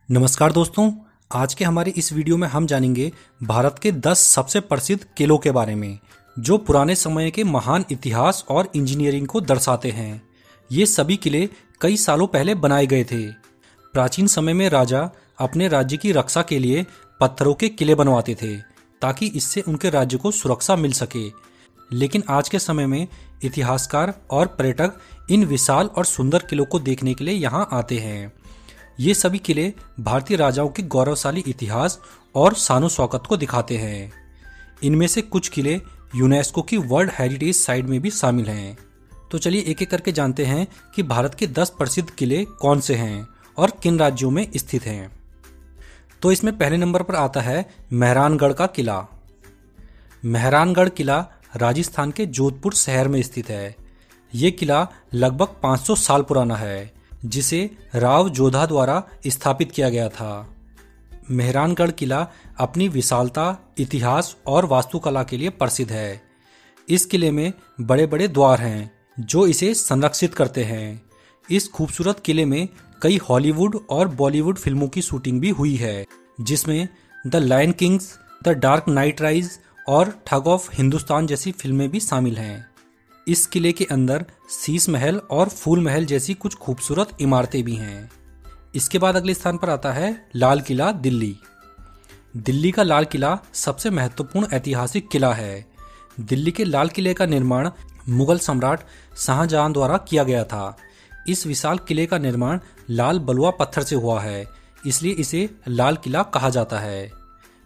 नमस्कार दोस्तों। आज के हमारे इस वीडियो में हम जानेंगे भारत के 10 सबसे प्रसिद्ध किलों के बारे में जो पुराने समय के महान इतिहास और इंजीनियरिंग को दर्शाते हैं। ये सभी किले कई सालों पहले बनाए गए थे। प्राचीन समय में राजा अपने राज्य की रक्षा के लिए पत्थरों के किले बनवाते थे ताकि इससे उनके राज्य को सुरक्षा मिल सके। लेकिन आज के समय में इतिहासकार और पर्यटक इन विशाल और सुंदर किलों को देखने के लिए यहाँ आते हैं। ये सभी किले भारतीय राजाओं के गौरवशाली इतिहास और शानो शौकत को दिखाते हैं। इनमें से कुछ किले यूनेस्को की वर्ल्ड हेरिटेज साइट में भी शामिल हैं। तो चलिए एक एक करके जानते हैं कि भारत के 10 प्रसिद्ध किले कौन से हैं और किन राज्यों में स्थित हैं। तो इसमें पहले नंबर पर आता है मेहरानगढ़ का किला। मेहरानगढ़ किला राजस्थान के जोधपुर शहर में स्थित है। ये किला लगभग 500 साल पुराना है, जिसे राव जोधा द्वारा स्थापित किया गया था। मेहरानगढ़ किला अपनी विशालता, इतिहास और वास्तुकला के लिए प्रसिद्ध है। इस किले में बड़े बड़े द्वार हैं जो इसे संरक्षित करते हैं। इस खूबसूरत किले में कई हॉलीवुड और बॉलीवुड फिल्मों की शूटिंग भी हुई है, जिसमें the lion kings, the dark knight rise और ठग ऑफ हिंदुस्तान जैसी फिल्में भी शामिल हैं। इस किले के अंदर शीश महल और फूल महल जैसी कुछ खूबसूरत इमारतें भी हैं। इसके बाद अगले स्थान पर आता है लाल किला दिल्ली। दिल्ली का लाल किला सबसे महत्वपूर्ण ऐतिहासिक किला है। दिल्ली के लाल किले का निर्माण मुगल सम्राट शाहजहां द्वारा किया गया था। इस विशाल किले का निर्माण लाल बलुआ पत्थर से हुआ है, इसलिए इसे लाल किला कहा जाता है।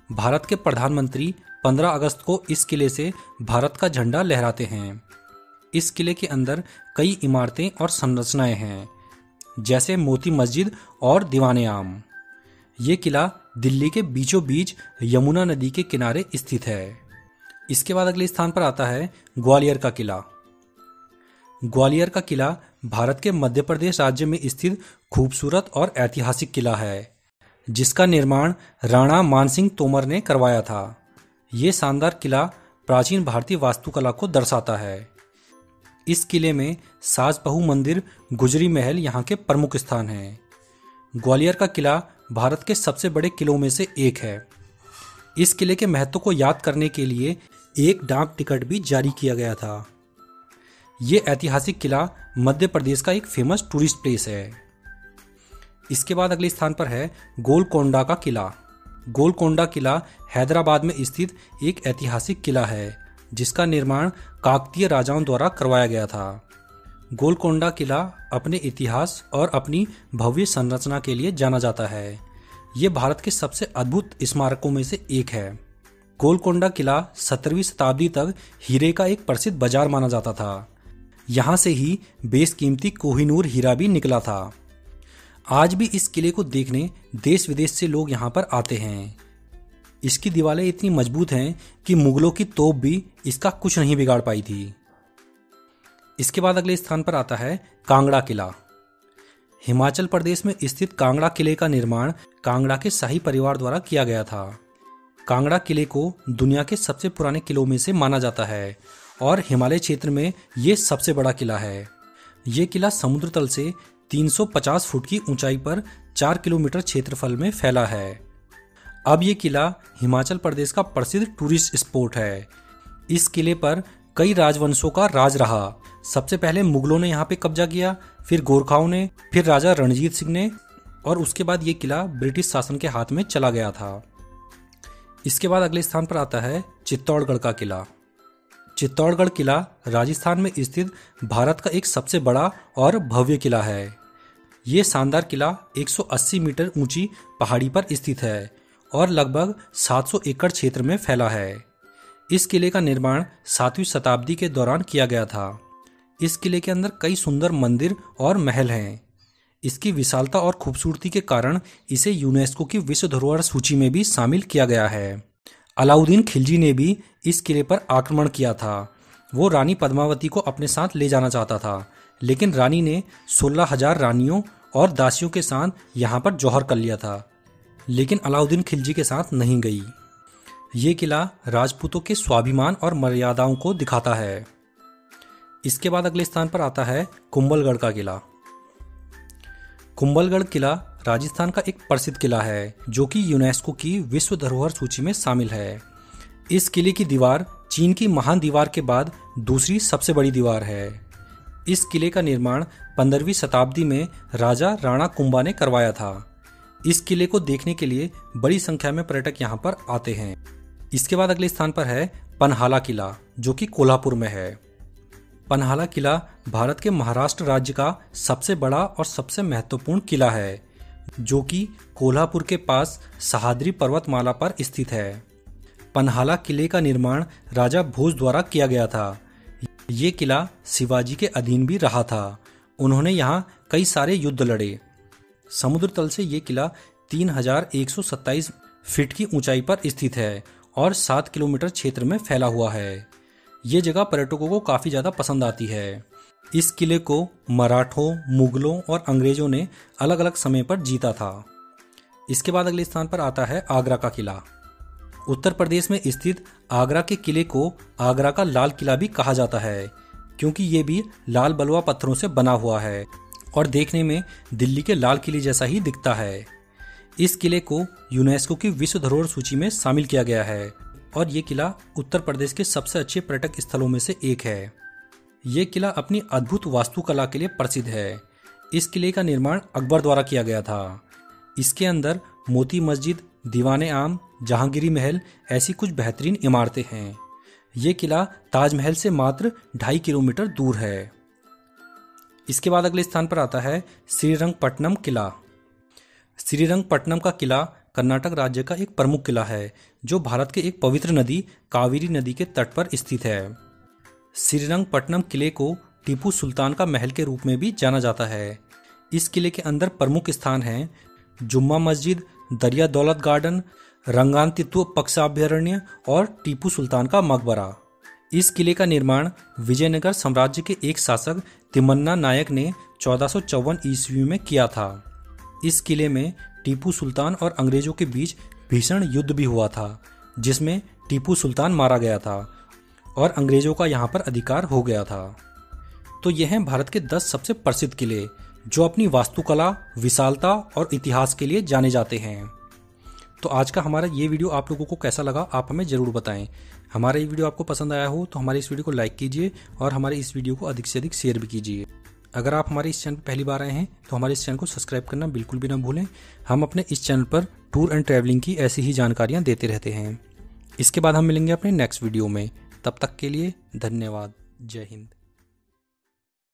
भारत के प्रधानमंत्री 15 अगस्त को इस किले से भारत का झंडा लहराते हैं। इस किले के अंदर कई इमारतें और संरचनाएं हैं, जैसे मोती मस्जिद और दीवाने आम। ये किला दिल्ली के बीचों बीच यमुना नदी के किनारे स्थित है। इसके बाद अगले स्थान पर आता है ग्वालियर का किला। ग्वालियर का किला भारत के मध्य प्रदेश राज्य में स्थित खूबसूरत और ऐतिहासिक किला है, जिसका निर्माण राणा मानसिंह तोमर ने करवाया था। ये शानदार किला प्राचीन भारतीय वास्तुकला को दर्शाता है। इस किले में सास बहू मंदिर, गुजरी महल यहाँ के प्रमुख स्थान हैं। ग्वालियर का किला भारत के सबसे बड़े किलों में से एक है। इस किले के महत्व को याद करने के लिए एक डाक टिकट भी जारी किया गया था। ये ऐतिहासिक किला मध्य प्रदेश का एक फेमस टूरिस्ट प्लेस है। इसके बाद अगले स्थान पर है गोलकोंडा का किला। गोलकोंडा किला हैदराबाद में स्थित एक ऐतिहासिक किला है, जिसका निर्माण काकतीय राजाओं द्वारा करवाया गया था। गोलकोंडा किला अपने इतिहास और अपनी भव्य संरचना के लिए जाना जाता है। ये भारत के सबसे अद्भुत स्मारकों में से एक है। गोलकोंडा किला 17वीं शताब्दी तक हीरे का एक प्रसिद्ध बाजार माना जाता था। यहाँ से ही बेशकीमती कोहिनूर हीरा भी निकला था। आज भी इस किले को देखने देश विदेश से लोग यहाँ पर आते हैं। इसकी दीवारें इतनी मजबूत हैं कि मुगलों की तोप भी इसका कुछ नहीं बिगाड़ पाई थी। इसके बाद अगले स्थान पर आता है कांगड़ा किला। हिमाचल प्रदेश में स्थित कांगड़ा किले का निर्माण कांगड़ा के शाही परिवार द्वारा किया गया था। कांगड़ा किले को दुनिया के सबसे पुराने किलों में से माना जाता है और हिमालय क्षेत्र में ये सबसे बड़ा किला है। ये किला समुद्र तल से 350 फुट की ऊंचाई पर 4 किलोमीटर क्षेत्रफल में फैला है। अब ये किला हिमाचल प्रदेश का प्रसिद्ध टूरिस्ट स्पॉट है। इस किले पर कई राजवंशों का राज रहा। सबसे पहले मुगलों ने यहाँ पे कब्जा किया, फिर गोरखाओं ने, फिर राजा रणजीत सिंह ने, और उसके बाद ये किला ब्रिटिश शासन के हाथ में चला गया था। इसके बाद अगले स्थान पर आता है चित्तौड़गढ़ का किला। चित्तौड़गढ़ किला राजस्थान में स्थित भारत का एक सबसे बड़ा और भव्य किला है। ये शानदार किला 180 मीटर ऊंची पहाड़ी पर स्थित है और लगभग 700 एकड़ क्षेत्र में फैला है। इस किले का निर्माण 7वीं शताब्दी के दौरान किया गया था। इस किले के अंदर कई सुंदर मंदिर और महल हैं। इसकी विशालता और खूबसूरती के कारण इसे यूनेस्को की विश्व धरोहर सूची में भी शामिल किया गया है। अलाउद्दीन खिलजी ने भी इस किले पर आक्रमण किया था। वो रानी पद्मावती को अपने साथ ले जाना चाहता था, लेकिन रानी ने 16,000 रानियों और दासियों के साथ यहाँ पर जौहर कर लिया था, लेकिन अलाउद्दीन खिलजी के साथ नहीं गई। ये किला राजपूतों के स्वाभिमान और मर्यादाओं को दिखाता है। इसके बाद अगले स्थान पर आता है कुंभलगढ़ का किला। कुंभलगढ़ किला राजस्थान का एक प्रसिद्ध किला है जो कि यूनेस्को की विश्व धरोहर सूची में शामिल है। इस किले की दीवार चीन की महान दीवार के बाद दूसरी सबसे बड़ी दीवार है। इस किले का निर्माण 15वीं शताब्दी में राजा राणा कुंभा ने करवाया था। इस किले को देखने के लिए बड़ी संख्या में पर्यटक यहाँ पर आते हैं। इसके बाद अगले स्थान पर है पन्हाला किला जो कि कोल्हापुर में है। पन्हाला किला भारत के महाराष्ट्र राज्य का सबसे बड़ा और सबसे महत्वपूर्ण किला है जो कि कोल्हापुर के पास सह्याद्री पर्वतमाला पर स्थित है। पन्हाला किले का निर्माण राजा भोज द्वारा किया गया था। ये किला शिवाजी के अधीन भी रहा था। उन्होंने यहाँ कई सारे युद्ध लड़े। समुद्र तल से ये किला 3127 फीट की ऊंचाई पर स्थित है और 7 किलोमीटर क्षेत्र में फैला हुआ है। ये जगह पर्यटकों को काफ़ी ज़्यादा पसंद आती है। इस किले को मराठों, मुगलों और अंग्रेजों ने अलग अलग समय पर जीता था। इसके बाद अगले स्थान पर आता है आगरा का किला। उत्तर प्रदेश में स्थित आगरा के किले को आगरा का लाल किला भी कहा जाता है क्योंकि ये भी लाल बलुआ पत्थरों से बना हुआ है और देखने में दिल्ली के लाल किले जैसा ही दिखता है। इस किले को यूनेस्को की विश्व धरोहर सूची में शामिल किया गया है और ये किला उत्तर प्रदेश के सबसे अच्छे पर्यटक स्थलों में से एक है। ये किला अपनी अद्भुत वास्तुकला के लिए प्रसिद्ध है। इस किले का निर्माण अकबर द्वारा किया गया था। इसके अंदर मोती मस्जिद, दीवाने आम, जहांगीरी महल ऐसी कुछ बेहतरीन इमारतें हैं। ये किला ताजमहल से मात्र 2.5 किलोमीटर दूर है। इसके बाद अगले स्थान पर आता है श्रीरंगपट्टनम किला। श्रीरंगपट्टनम का किला कर्नाटक राज्य का एक प्रमुख किला है जो भारत के एक पवित्र नदी कावेरी नदी के तट पर स्थित है। श्रीरंगपट्टनम किले को टीपू सुल्तान का महल के रूप में भी जाना जाता है। इस किले के अंदर प्रमुख स्थान हैं जुम्मा मस्जिद, दरिया दौलत गार्डन, रंगानतित्व पक्षाभ्यारण्य और टीपू सुल्तान का मकबरा। इस किले का निर्माण विजयनगर साम्राज्य के एक शासक तिम्मन्ना नायक ने 1454 ईस्वी में किया था। इस किले में टीपू सुल्तान और अंग्रेजों के बीच भीषण युद्ध भी हुआ था जिसमें टीपू सुल्तान मारा गया था और अंग्रेजों का यहाँ पर अधिकार हो गया था। तो यह हैं भारत के 10 सबसे प्रसिद्ध किले जो अपनी वास्तुकला, विशालता और इतिहास के लिए जाने जाते हैं। तो आज का हमारा ये वीडियो आप लोगों को कैसा लगा आप हमें ज़रूर बताएं। हमारा ये वीडियो आपको पसंद आया हो तो हमारे इस वीडियो को लाइक कीजिए और हमारे इस वीडियो को अधिक से अधिक शेयर भी कीजिए। अगर आप हमारे इस चैनल पर पहली बार आए हैं तो हमारे इस चैनल को सब्सक्राइब करना बिल्कुल भी ना भूलें। हम अपने इस चैनल पर टूर एंड ट्रैवलिंग की ऐसी ही जानकारियाँ देते रहते हैं। इसके बाद हम मिलेंगे अपने नेक्स्ट वीडियो में। तब तक के लिए धन्यवाद। जय हिंद।